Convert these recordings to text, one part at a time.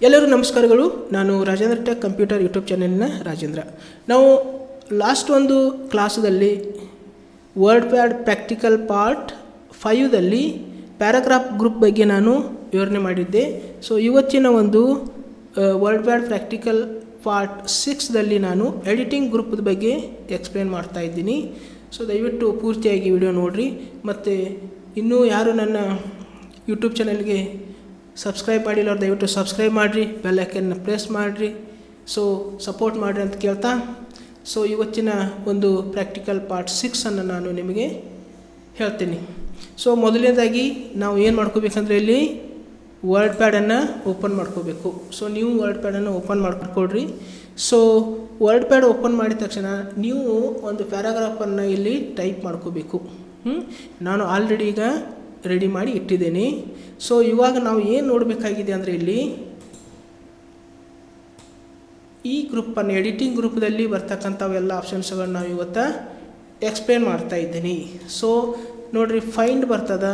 ಎಲ್ಲರೂ ನಮಸ್ಕಾರಗಳು. ನಾನು ರಾಜೇಂದ್ರ ಟೆಕ್ ಕಂಪ್ಯೂಟರ್ ಯೂಟ್ಯೂಬ್ ಚಾನೆಲ್ನ ರಾಜೇಂದ್ರ. ನಾವು ಲಾಸ್ಟ್ ಒಂದು ಕ್ಲಾಸಲ್ಲಿ ವರ್ಡ್ ಪ್ಯಾಡ್ ಪ್ರಾಕ್ಟಿಕಲ್ ಪಾರ್ಟ್ 5ದಲ್ಲಿ ಪ್ಯಾರಾಗ್ರಾಫ್ ಗ್ರೂಪ್ ಬಗ್ಗೆ ನಾನು ವಿವರಣೆ ಮಾಡಿದ್ದೆ. ಸೊ ಇವತ್ತಿನ ಒಂದು ವರ್ಡ್ ಪ್ಯಾಡ್ ಪ್ರಾಕ್ಟಿಕಲ್ ಪಾರ್ಟ್ 6ದಲ್ಲಿ ನಾನು ಎಡಿಟಿಂಗ್ ಗ್ರೂಪ್ ಬಗ್ಗೆ ಎಕ್ಸ್ಪ್ಲೇನ್ ಮಾಡ್ತಾ ಇದ್ದೀನಿ. ಸೊ ದಯವಿಟ್ಟು ಪೂರ್ತಿಯಾಗಿ ವಿಡಿಯೋ ನೋಡಿರಿ. ಮತ್ತು ಇನ್ನೂ ಯಾರು ನನ್ನ ಯೂಟ್ಯೂಬ್ ಚಾನೆಲ್ಗೆ ಸಬ್ಸ್ಕ್ರೈಬ್ ಮಾಡಿಲ್ಲ ಅವ್ರು ದಯವಿಟ್ಟು ಸಬ್ಸ್ಕ್ರೈಬ್ ಮಾಡಿರಿ, ಬೆಲ್ ಐಕನ್ನ ಪ್ರೆಸ್ ಮಾಡಿರಿ. ಸೊ ಸಪೋರ್ಟ್ ಮಾಡಿರಿ ಅಂತ ಕೇಳ್ತಾ, ಸೊ ಇವತ್ತಿನ ಒಂದು ಪ್ರಾಕ್ಟಿಕಲ್ ಪಾರ್ಟ್ 6ಅನ್ನು ನಾನು ನಿಮಗೆ ಹೇಳ್ತೀನಿ. ಸೊ ಮೊದಲನೇದಾಗಿ ನಾವು ಏನು ಮಾಡ್ಕೋಬೇಕಂದ್ರೆ ಇಲ್ಲಿ ವರ್ಡ್ ಪ್ಯಾಡನ್ನು ಓಪನ್ ಮಾಡ್ಕೋಬೇಕು. ಸೊ ನೀವು ವರ್ಡ್ ಪ್ಯಾಡನ್ನು ಓಪನ್ ಮಾಡ್ಕೊಳ್ರಿ. ಸೊ ವರ್ಡ್ ಪ್ಯಾಡ್ ಓಪನ್ ಮಾಡಿದ ತಕ್ಷಣ ನೀವು ಒಂದು ಪ್ಯಾರಾಗ್ರಾಫನ್ನು ಇಲ್ಲಿ ಟೈಪ್ ಮಾಡ್ಕೋಬೇಕು. ನಾನು ಆಲ್ರೆಡಿ ಈಗ ರೆಡಿ ಮಾಡಿ ಇಟ್ಟಿದ್ದೇನೆ. ಸೊ ಇವಾಗ ನಾವು ಏನು ನೋಡಬೇಕಾಗಿದೆ ಅಂದರೆ ಇಲ್ಲಿ ಈ ಗ್ರೂಪನ್ನು ಎಡಿಟಿಂಗ್ ಗ್ರೂಪ್ದಲ್ಲಿ ಬರ್ತಕ್ಕಂಥವೆಲ್ಲ ಆಪ್ಷನ್ಸ್ಗಳನ್ನ ನಾವು ಇವತ್ತು ಎಕ್ಸ್ಪ್ಲೇನ್ ಮಾಡ್ತಾ ಇದ್ದೀನಿ. ಸೊ ನೋಡಿರಿ, ಫೈಂಡ್ ಬರ್ತದೆ,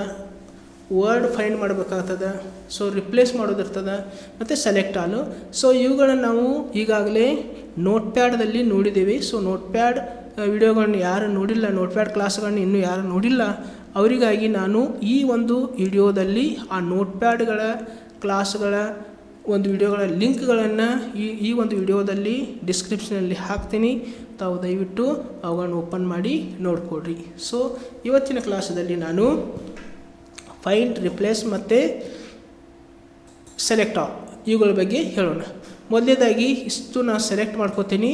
ವರ್ಡ್ ಫೈಂಡ್ ಮಾಡಬೇಕಾಗ್ತದೆ, ಸೊ ರಿಪ್ಲೇಸ್ ಮಾಡೋದಿರ್ತದೆ, ಮತ್ತು ಸೆಲೆಕ್ಟ್ ಆಲು. ಸೊ ಇವುಗಳನ್ನು ನಾವು ಈಗಾಗಲೇ ನೋಟ್ ಪ್ಯಾಡ್ದಲ್ಲಿ ನೋಡಿದ್ದೇವೆ. ಸೊ ನೋಟ್ ಪ್ಯಾಡ್ ವಿಡಿಯೋಗಳನ್ನ ಯಾರು ನೋಡಿಲ್ಲ, ನೋಟ್ ಪ್ಯಾಡ್ ಕ್ಲಾಸ್ಗಳನ್ನ ಇನ್ನೂ ಯಾರು ನೋಡಿಲ್ಲ ಅವರಿಗಾಗಿ ನಾನು ಈ ಒಂದು ವಿಡಿಯೋದಲ್ಲಿ ಆ ನೋಟ್ ಪ್ಯಾಡ್ಗಳ ಕ್ಲಾಸ್ಗಳ ಒಂದು ವಿಡಿಯೋಗಳ ಲಿಂಕ್ಗಳನ್ನು ಈ ಒಂದು ವಿಡಿಯೋದಲ್ಲಿ ಡಿಸ್ಕ್ರಿಪ್ಷನಲ್ಲಿ ಹಾಕ್ತೀನಿ. ತಾವು ದಯವಿಟ್ಟು ಅವುಗಳನ್ನು ಓಪನ್ ಮಾಡಿ ನೋಡಿಕೊಡ್ರಿ. ಸೊ ಇವತ್ತಿನ ಕ್ಲಾಸಲ್ಲಿ ನಾನು ಫೈಂಡ್, ರಿಪ್ಲೇಸ್ ಮತ್ತು ಸೆಲೆಕ್ಟ್ ಆಲ್ ಇವುಗಳ ಬಗ್ಗೆ ಹೇಳೋಣ. ಮೊದಲನೇದಾಗಿ ಇಷ್ಟು ನಾನು ಸೆಲೆಕ್ಟ್ ಮಾಡ್ಕೋತೀನಿ.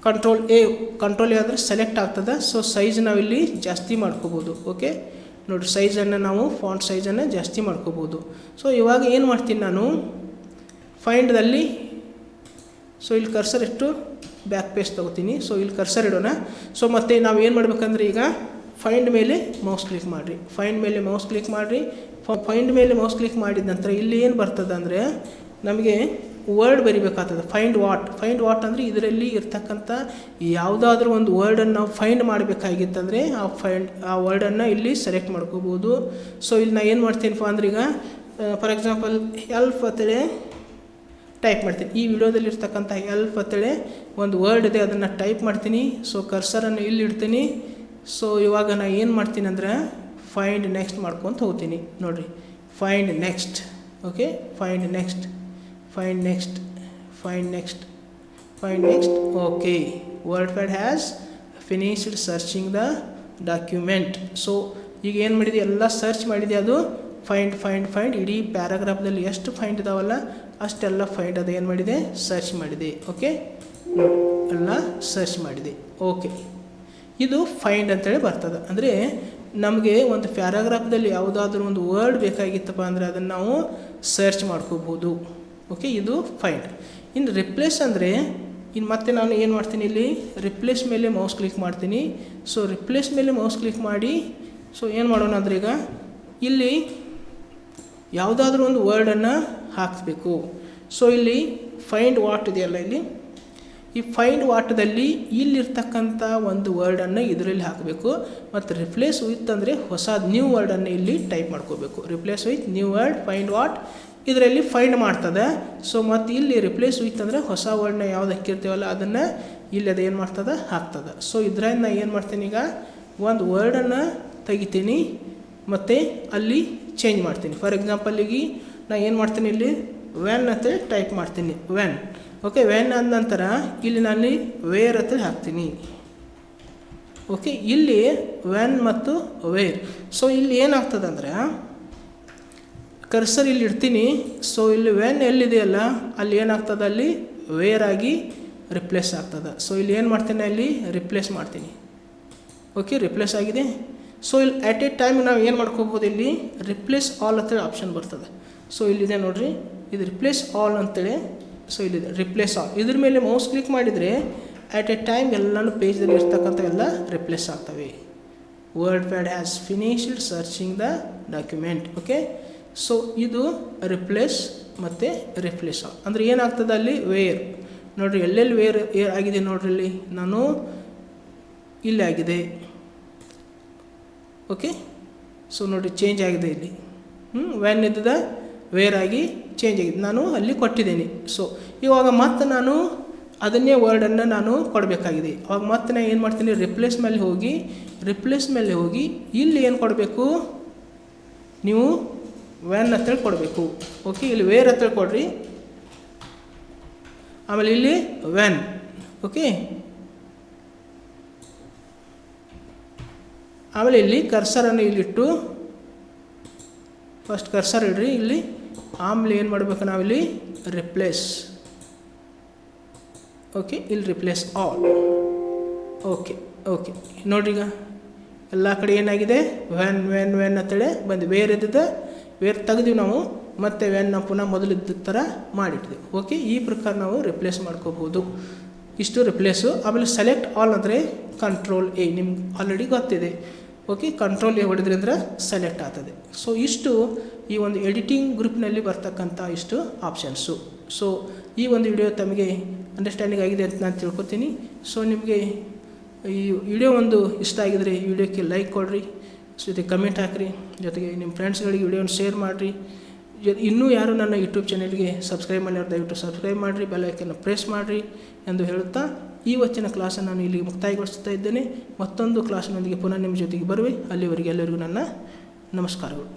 ಕಂಟ್ರೋಲ್ ಎ ಆದರೆ ಸೆಲೆಕ್ಟ್ ಆಗ್ತದೆ. ಸೊ ಸೈಜ್ ನಾವಿಲ್ಲಿ ಜಾಸ್ತಿ ಮಾಡ್ಕೋಬೋದು. ಓಕೆ, ನೋಡಿ, ಸೈಜನ್ನು ನಾವು ಫಾಂಟ್ ಸೈಜನ್ನು ಜಾಸ್ತಿ ಮಾಡ್ಕೋಬೋದು. ಸೊ ಇವಾಗ ಏನು ಮಾಡ್ತೀನಿ ನಾನು ಫೈಂಡ್ದಲ್ಲಿ, ಸೊ ಇಲ್ಲಿ ಕರ್ಸರ್ ಇಟ್ಟು ಬ್ಯಾಕ್ ಪೇಜ್ ತೊಗೋತೀನಿ. ಸೊ ಇಲ್ಲಿ ಕರ್ಸರ್ ಇಡೋಣ. ಸೊ ಮತ್ತು ನಾವು ಏನು ಮಾಡ್ಬೇಕಂದ್ರೆ ಈಗ ಫೈಂಡ್ ಮೇಲೆ ಮೌಸ್ ಕ್ಲಿಕ್ ಮಾಡಿರಿ. ಫೈಂಡ್ ಮೇಲೆ ಮೌಸ್ ಕ್ಲಿಕ್ ಮಾಡಿರಿ. ಫೈಂಡ್ ಮೇಲೆ ಮೌಸ್ ಕ್ಲಿಕ್ ಮಾಡಿದ ನಂತರ ಇಲ್ಲಿ ಏನು ಬರ್ತದೆ ಅಂದರೆ ನಮಗೆ ವರ್ಡ್ ಬರಿಬೇಕಾಗ್ತದೆ. ಫೈಂಡ್ ವಾಟ್ ಅಂದರೆ ಇದರಲ್ಲಿ ಇರ್ತಕ್ಕಂಥ ಯಾವುದಾದ್ರೂ ಒಂದು ವರ್ಡನ್ನು ನಾವು ಫೈಂಡ್ ಮಾಡಬೇಕಾಗಿತ್ತಂದರೆ ಆ ವರ್ಡನ್ನು ಇಲ್ಲಿ ಸೆಲೆಕ್ಟ್ ಮಾಡ್ಕೋಬೋದು. ಸೊ ಇಲ್ಲಿ ನಾನು ಏನು ಮಾಡ್ತೀನಪ್ಪ ಅಂದ್ರೆ ಈಗ ಫಾರ್ ಎಕ್ಸಾಂಪಲ್ ಹೆಲ್ಪ್ ಅಂತೇಳಿ ಟೈಪ್ ಮಾಡ್ತೀನಿ. ಈ ವಿಡಿಯೋದಲ್ಲಿ ಇರ್ತಕ್ಕಂಥ ಹೆಲ್ಪ್ ಅಂತೇಳಿ ಒಂದು ವರ್ಡ್ ಇದೆ, ಅದನ್ನು ಟೈಪ್ ಮಾಡ್ತೀನಿ. ಸೊ ಕರ್ಸರನ್ನು ಇಲ್ಲಿ ಇಡ್ತೀನಿ. ಸೊ ಇವಾಗ ನಾನು ಏನು ಮಾಡ್ತೀನಿ ಅಂದರೆ ಫೈಂಡ್ ನೆಕ್ಸ್ಟ್ ಮಾಡ್ಕೊತ ಹೋಗ್ತೀನಿ. ನೋಡಿರಿ, find next. Okay, find next. Okay, word pad has finished searching the document. So ಈಗ ಏನು ಮಾಡಿದೆ, ಎಲ್ಲ ಸರ್ಚ್ ಮಾಡಿದೆ. ಅದು ಫೈಂಡ್ ಇಡೀ ಪ್ಯಾರಾಗ್ರಾಫ್ದಲ್ಲಿ ಎಷ್ಟು ಫೈಂಡ್ ಇದಾವಲ್ಲ ಅಷ್ಟೆಲ್ಲ ಫೈಂಡ್ ಅದು ಏನು ಮಾಡಿದೆ, ಸರ್ಚ್ ಮಾಡಿದೆ. ಓಕೆ, ಎಲ್ಲ ಸರ್ಚ್ ಮಾಡಿದೆ. ಓಕೆ, ಇದು ಫೈಂಡ್ ಅಂತೇಳಿ ಬರ್ತದೆ. ಅಂದರೆ ನಮಗೆ ಒಂದು ಪ್ಯಾರಾಗ್ರಾಫ್ದಲ್ಲಿ ಯಾವುದಾದ್ರೂ ಒಂದು ವರ್ಡ್ ಬೇಕಾಗಿತ್ತಪ್ಪ ಅಂದರೆ ಅದನ್ನು ನಾವು ಸರ್ಚ್ ಮಾಡ್ಕೋಬೋದು. ಓಕೆ, ಇದು ಫೈಂಡ್. ಇನ್ನು ರಿಪ್ಲೇಸ್ ಅಂದರೆ ಇನ್ನು ಮತ್ತೆ ನಾನು ಏನು ಮಾಡ್ತೀನಿ, ಇಲ್ಲಿ ರಿಪ್ಲೇಸ್ ಮೇಲೆ ಮೌಸ್ ಕ್ಲಿಕ್ ಮಾಡ್ತೀನಿ. ಸೊ ರಿಪ್ಲೇಸ್ ಮೇಲೆ ಮೌಸ್ ಕ್ಲಿಕ್ ಮಾಡಿ, ಸೊ ಏನು ಮಾಡೋಣ ಅಂದರೆ ಈಗ ಇಲ್ಲಿ ಯಾವುದಾದ್ರೂ ಒಂದು ವರ್ಡನ್ನು ಹಾಕಬೇಕು. ಸೊ ಇಲ್ಲಿ ಫೈಂಡ್ ವಾಟ್ ಇದೆಯಲ್ಲ, ಇಲ್ಲಿ ಈ ಫೈಂಡ್ ವಾಟದಲ್ಲಿ ಇಲ್ಲಿರ್ತಕ್ಕಂಥ ಒಂದು ವರ್ಡನ್ನು ಇದರಲ್ಲಿ ಹಾಕಬೇಕು. ಮತ್ತು ರಿಪ್ಲೇಸ್ ವಿತ್ ಅಂದರೆ ಹೊಸ ನ್ಯೂ ವರ್ಡನ್ನು ಇಲ್ಲಿ ಟೈಪ್ ಮಾಡ್ಕೋಬೇಕು. Replace with new word find what ಇದರಲ್ಲಿ ಫೈಂಡ್ ಮಾಡ್ತದೆ. ಸೊ ಮತ್ತು ಇಲ್ಲಿ ರಿಪ್ಲೇಸ್ ವಿತ್ ಅಂದರೆ ಹೊಸ ವರ್ಡ್ನ ಯಾವ್ದು ಹಾಕಿರ್ತೀವಲ್ಲ ಅದನ್ನು ಇಲ್ಲಿ ಅದು ಏನು ಮಾಡ್ತದೆ, ಹಾಕ್ತದೆ. ಸೊ ಇದರಿಂದ ನಾನು ಏನು ಮಾಡ್ತೀನಿ, ಈಗ ಒಂದು ವರ್ಡನ್ನು ತೆಗಿತೀನಿ ಮತ್ತು ಅಲ್ಲಿ ಚೇಂಜ್ ಮಾಡ್ತೀನಿ. ಫಾರ್ ಎಕ್ಸಾಂಪಲ್ ಈಗ ನಾನು ಏನು ಮಾಡ್ತೀನಿ, ಇಲ್ಲಿ ವೆನ್ ಅಂತೇಳಿ ಟೈಪ್ ಮಾಡ್ತೀನಿ. ವೆನ್. ಓಕೆ, ವೆನ್ ಅಂದ ನಂತರ ಇಲ್ಲಿ ನಾನು ವೇರ್ ಅಂತೇಳಿ ಹಾಕ್ತೀನಿ. ಓಕೆ, ಇಲ್ಲಿ ವೆನ್ ಮತ್ತು ವೇರ್. ಸೊ ಇಲ್ಲಿ ಏನಾಗ್ತದೆ ಅಂದರೆ ಕರ್ಸರ್ ಇಲ್ಲಿ ಇಡ್ತೀನಿ. ಸೊ ಇಲ್ಲಿ ವೆನ್ ಎಲ್ಲಿದೆಯಲ್ಲ ಅಲ್ಲಿ ಏನಾಗ್ತದೆ, ಅಲ್ಲಿ ವೇರ್ ಆಗಿ ರಿಪ್ಲೇಸ್ ಆಗ್ತದೆ. ಸೊ ಇಲ್ಲಿ ಏನು ಮಾಡ್ತೀನಿ, ಅಲ್ಲಿ ರಿಪ್ಲೇಸ್ ಮಾಡ್ತೀನಿ. ಓಕೆ, ರಿಪ್ಲೇಸ್ ಆಗಿದೆ. ಸೊ ಇಲ್ಲಿ ಅಟ್ ಎ ಟೈಮ್ ನಾವು ಏನು ಮಾಡ್ಕೋಬೋದು, ಇಲ್ಲಿ ರಿಪ್ಲೇಸ್ ಆಲ್ ಅಂತೇಳಿ ಆಪ್ಷನ್ ಬರ್ತದೆ. ಸೊ ಇಲ್ಲಿದೆ ನೋಡಿರಿ, ಇದು ರಿಪ್ಲೇಸ್ ಆಲ್ ಅಂತೇಳಿ. ಸೊ ಇಲ್ಲಿದೆ ರಿಪ್ಲೇಸ್ ಆಲ್. ಇದ್ರ ಮೇಲೆ ಮೌಸ್ ಕ್ಲಿಕ್ ಮಾಡಿದರೆ ಅಟ್ ಎ ಟೈಮ್ ಎಲ್ಲನೂ ಪೇಜ್ದಲ್ಲಿ ಇರ್ತಕ್ಕಂಥವೆಲ್ಲ ರಿಪ್ಲೇಸ್ ಆಗ್ತವೆ. Word pad has finished searching the document. Okay, so ಇದು ರಿಪ್ಲೇಸ್ ಮತ್ತು ರಿಪ್ಲೇಸ್ ಆಲ್ ಅಂದರೆ ಏನಾಗ್ತದೆ, ಅಲ್ಲಿ ವೇರ್ ನೋಡಿರಿ, ಎಲ್ಲೆಲ್ಲಿ ವೇರ್ ಆಗಿದೆ ನೋಡ್ರಿ, ಇಲ್ಲಿ ನಾನು ಇಲ್ಲಿ ಆಗಿದೆ. ಓಕೆ, ಸೊ ನೋಡಿ ಚೇಂಜ್ ಆಗಿದೆ ಇಲ್ಲಿ. ವೆನ್ ಇದ್ದದ ವೇರ್ ಆಗಿ ಚೇಂಜ್ ಆಗಿದೆ, ನಾನು ಅಲ್ಲಿ ಕೊಟ್ಟಿದ್ದೀನಿ. ಸೊ ಇವಾಗ ಮತ್ತೆ ನಾನು ಅದನ್ನೇ ವರ್ಡನ್ನು ನಾನು ಕೊಡಬೇಕಾಗಿದೆ. ಅವಾಗ ಮತ್ತೆ ನಾನು ಏನು ಮಾಡ್ತೀನಿ, ರಿಪ್ಲೇಸ್ ಮೇಲೆ ಹೋಗಿ ಇಲ್ಲಿ ಏನು ಕೊಡಬೇಕು, ನೀವು ವ್ಯಾನ್ ಅಂತೇಳಿ ಕೊಡಬೇಕು. ಓಕೆ, ಇಲ್ಲಿ ವೇರ್ ಅಂತೇಳಿ ಕೊಡ್ರಿ, ಆಮೇಲೆ ಇಲ್ಲಿ ವ್ಯಾನ್. ಓಕೆ, ಆಮೇಲೆ ಇಲ್ಲಿ ಕರ್ಸರನ್ನು ಇಲ್ಲಿಟ್ಟು, ಫಸ್ಟ್ ಕರ್ಸರ್ ಇಡ್ರಿ ಇಲ್ಲಿ, ಆಮೇಲೆ ಏನು ಮಾಡಬೇಕು ನಾವಿಲ್ಲಿ ರಿಪ್ಲೇಸ್. ಓಕೆ, ಇಲ್ಲಿ ರಿಪ್ಲೇಸ್ ಆಲ್. ಓಕೆ ಓಕೆ, ನೋಡ್ರಿ ಈಗ ಎಲ್ಲ ಕಡೆ ಏನಾಗಿದೆ, ವ್ಯಾನ್ ಅಂತೇಳಿ ಬಂದು ವೇರ್ ಇದ್ದದ ವೇರ್ ತೆಗೆದಿವಿ ನಾವು, ಮತ್ತು ವ್ಯಾನ್ನ ಪುನಃ ಮೊದಲಿದ್ದ ಥರ ಮಾಡಿಟ್ಟಿದ್ವಿ. ಓಕೆ, ಈ ಪ್ರಕಾರ ನಾವು ರಿಪ್ಲೇಸ್ ಮಾಡ್ಕೋಬೋದು. ಇಷ್ಟು ರಿಪ್ಲೇಸು. ಆಮೇಲೆ ಸೆಲೆಕ್ಟ್ ಆಲ್ ಅಂದರೆ ಕಂಟ್ರೋಲ್ ಎ, ನಿಮ್ಗೆ ಆಲ್ರೆಡಿ ಗೊತ್ತಿದೆ. ಓಕೆ, ಕಂಟ್ರೋಲ್ ಎ ಹೊಡೆದ್ರಿಂದ ಸೆಲೆಕ್ಟ್ ಆಗ್ತದೆ. ಸೊ ಇಷ್ಟು ಈ ಒಂದು ಎಡಿಟಿಂಗ್ ಗ್ರೂಪ್ನಲ್ಲಿ ಬರ್ತಕ್ಕಂಥ ಇಷ್ಟು ಆಪ್ಷನ್ಸು. ಸೊ ಈ ಒಂದು ವಿಡಿಯೋ ತಮಗೆ ಅಂಡರ್ಸ್ಟ್ಯಾಂಡಿಂಗ್ ಆಗಿದೆ ಅಂತ ನಾನು ತಿಳ್ಕೊತೀನಿ. ಸೊ ನಿಮಗೆ ಈ ವಿಡಿಯೋ ಒಂದು ಇಷ್ಟ ಆಗಿದರೆ ಈ ವಿಡಿಯೋಕ್ಕೆ ಲೈಕ್ ಕೊಡಿರಿ, ಜೊತೆಗೆ ಕಮೆಂಟ್ ಹಾಕಿರಿ, ಜೊತೆಗೆ ನಿಮ್ಮ ಫ್ರೆಂಡ್ಸ್ಗಳಿಗೆ ವಿಡಿಯೋನ ಶೇರ್ ಮಾಡಿರಿ. ಇನ್ನೂ ಯಾರು ನನ್ನ ಯೂಟ್ಯೂಬ್ ಚಾನಲ್ಗೆ ಸಬ್ಸ್ಕ್ರೈಬ್ ಮಾಡಿರೋ ದಯವಿಟ್ಟು ಸಬ್ಸ್ಕ್ರೈಬ್ ಮಾಡಿರಿ, ಬೆಲ್ ಐಕನ್ನ ಪ್ರೆಸ್ ಮಾಡಿರಿ ಎಂದು ಹೇಳುತ್ತಾ ಇವತ್ತಿನ ಕ್ಲಾಸನ್ನು ನಾನು ಇಲ್ಲಿಗೆ ಮುಕ್ತಾಯಗೊಳಿಸ್ತಾ ಇದ್ದೇನೆ. ಮತ್ತೊಂದು ಕ್ಲಾಸ್ನೊಂದಿಗೆ ಪುನಃ ನಿಮ್ಮ ಜೊತೆಗೆ ಬರುವೆ. ಅಲ್ಲಿವರೆಗೆ ಎಲ್ಲರಿಗೂ ನನ್ನ ನಮಸ್ಕಾರಗಳು.